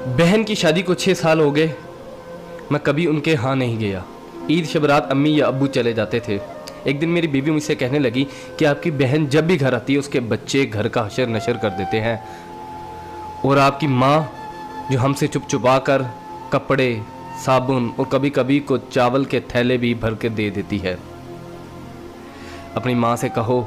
बहन की शादी को 6 साल हो गए, मैं कभी उनके यहाँ नहीं गया। ईद शब रात अम्मी या अब्बू चले जाते थे। एक दिन मेरी बीवी मुझसे कहने लगी कि आपकी बहन जब भी घर आती है उसके बच्चे घर का हशर नशर कर देते हैं, और आपकी माँ जो हमसे चुप चुपा कर कपड़े, साबुन और कभी कभी को चावल के थैले भी भर के दे देती है। अपनी माँ से कहो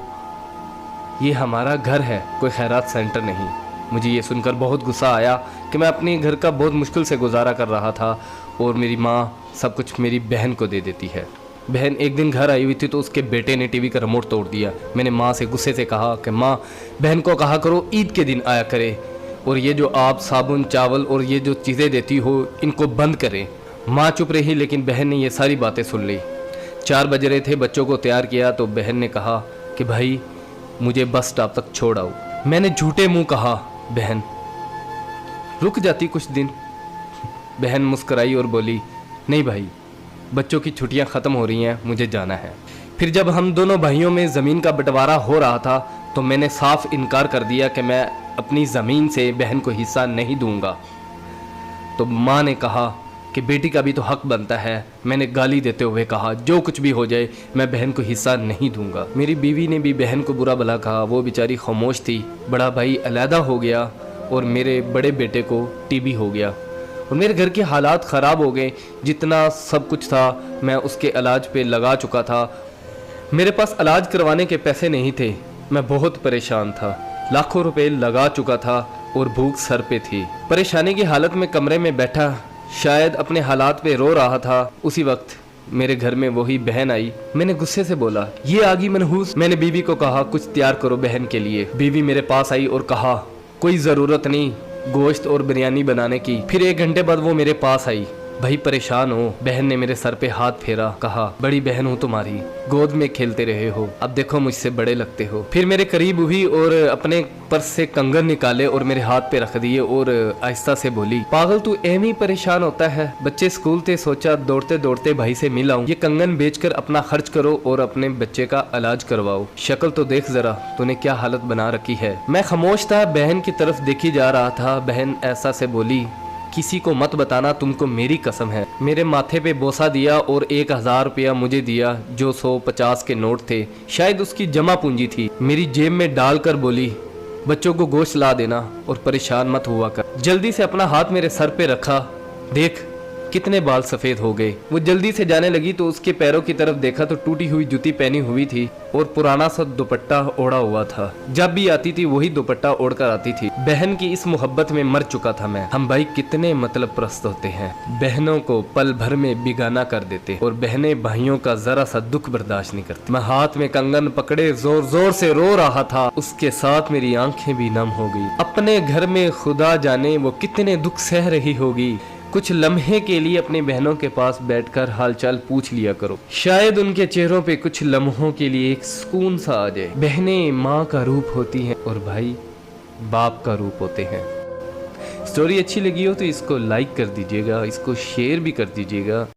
ये हमारा घर है, कोई खैरात सेंटर नहीं। मुझे ये सुनकर बहुत गुस्सा आया कि मैं अपने घर का बहुत मुश्किल से गुजारा कर रहा था और मेरी माँ सब कुछ मेरी बहन को दे देती है। बहन एक दिन घर आई हुई थी तो उसके बेटे ने टीवी का रिमोट तोड़ दिया। मैंने माँ से गुस्से से कहा कि माँ, बहन को कहा करो ईद के दिन आया करे, और ये जो आप साबुन चावल और ये जो चीज़ें देती हो इनको बंद करें। माँ चुप रही, लेकिन बहन ने ये सारी बातें सुन ली। 4 बज रहे थे, बच्चों को तैयार किया तो बहन ने कहा कि भाई मुझे बस स्टॉप तक छोड़ आओ। मैंने झूठे मुंह कहा बहन रुक जाती कुछ दिन। बहन मुस्कुराई और बोली नहीं भाई, बच्चों की छुट्टियां ख़त्म हो रही हैं, मुझे जाना है। फिर जब हम दोनों भाइयों में ज़मीन का बंटवारा हो रहा था तो मैंने साफ इनकार कर दिया कि मैं अपनी ज़मीन से बहन को हिस्सा नहीं दूंगा। तो माँ ने कहा कि बेटी का भी तो हक बनता है। मैंने गाली देते हुए कहा जो कुछ भी हो जाए मैं बहन को हिस्सा नहीं दूंगा। मेरी बीवी ने भी बहन को बुरा भला कहा, वो बेचारी खामोश थी। बड़ा भाई अलहदा हो गया और मेरे बड़े बेटे को टीबी हो गया और मेरे घर के हालात ख़राब हो गए। जितना सब कुछ था मैं उसके इलाज पे लगा चुका था। मेरे पास इलाज करवाने के पैसे नहीं थे। मैं बहुत परेशान था, लाखों रुपए लगा चुका था और भूख सर पे थी। परेशानी की हालत में कमरे में बैठा शायद अपने हालात पे रो रहा था। उसी वक्त मेरे घर में वही बहन आई। मैंने गुस्से से बोला ये आ गई मनहूस। मैंने बीवी को कहा कुछ तैयार करो बहन के लिए। बीवी मेरे पास आई और कहा कोई ज़रूरत नहीं गोश्त और बिरयानी बनाने की। फिर 1 घंटे बाद वो मेरे पास आई। भाई परेशान हो। बहन ने मेरे सर पे हाथ फेरा, कहा बड़ी बहन हूँ तुम्हारी, गोद में खेलते रहे हो, अब देखो मुझसे बड़े लगते हो। फिर मेरे करीब हुई और अपने पर्स से कंगन निकाले और मेरे हाथ पे रख दिए और आहिस्ता से बोली पागल तू एम ही परेशान होता है। बच्चे स्कूल थे, सोचा दौड़ते दौड़ते भाई से मिल आऊं। ये कंगन बेचकर अपना खर्च करो और अपने बच्चे का इलाज करवाओ। शक्ल तो देख जरा तूने क्या हालत बना रखी है। मैं खामोश था, बहन की तरफ देखी जा रहा था। बहन ऐसा से बोली किसी को मत बताना, तुमको मेरी कसम है। मेरे माथे पे बोसा दिया और 1000 रुपया मुझे दिया जो 150 के नोट थे, शायद उसकी जमा पूंजी थी। मेरी जेब में डालकर बोली बच्चों को गोश्त ला देना और परेशान मत हुआ कर। जल्दी से अपना हाथ मेरे सर पे रखा, देख कितने बाल सफ़ेद हो गए। वो जल्दी से जाने लगी तो उसके पैरों की तरफ देखा तो टूटी हुई जूती पहनी हुई थी और पुराना सा दुपट्टा ओढ़ा हुआ था। जब भी आती थी वही दुपट्टा ओढ़कर आती थी। बहन की इस मोहब्बत में मर चुका था मैं। हम भाई कितने मतलब प्रस्त होते हैं, बहनों को पल भर में बिगाना कर देते और बहनें भाइयों का जरा सा दुख बर्दाश्त नहीं करती। मैं हाथ में कंगन पकड़े जोर जोर से रो रहा था, उसके साथ मेरी आंखें भी नम हो गई। अपने घर में खुदा जाने वो कितने दुख सह रही होगी। कुछ लम्हे के लिए अपनी बहनों के पास बैठकर हालचाल पूछ लिया करो, शायद उनके चेहरों पे कुछ लम्हों के लिए एक सुकून सा आ जाए। बहनें माँ का रूप होती हैं और भाई बाप का रूप होते हैं। स्टोरी अच्छी लगी हो तो इसको लाइक कर दीजिएगा, इसको शेयर भी कर दीजिएगा।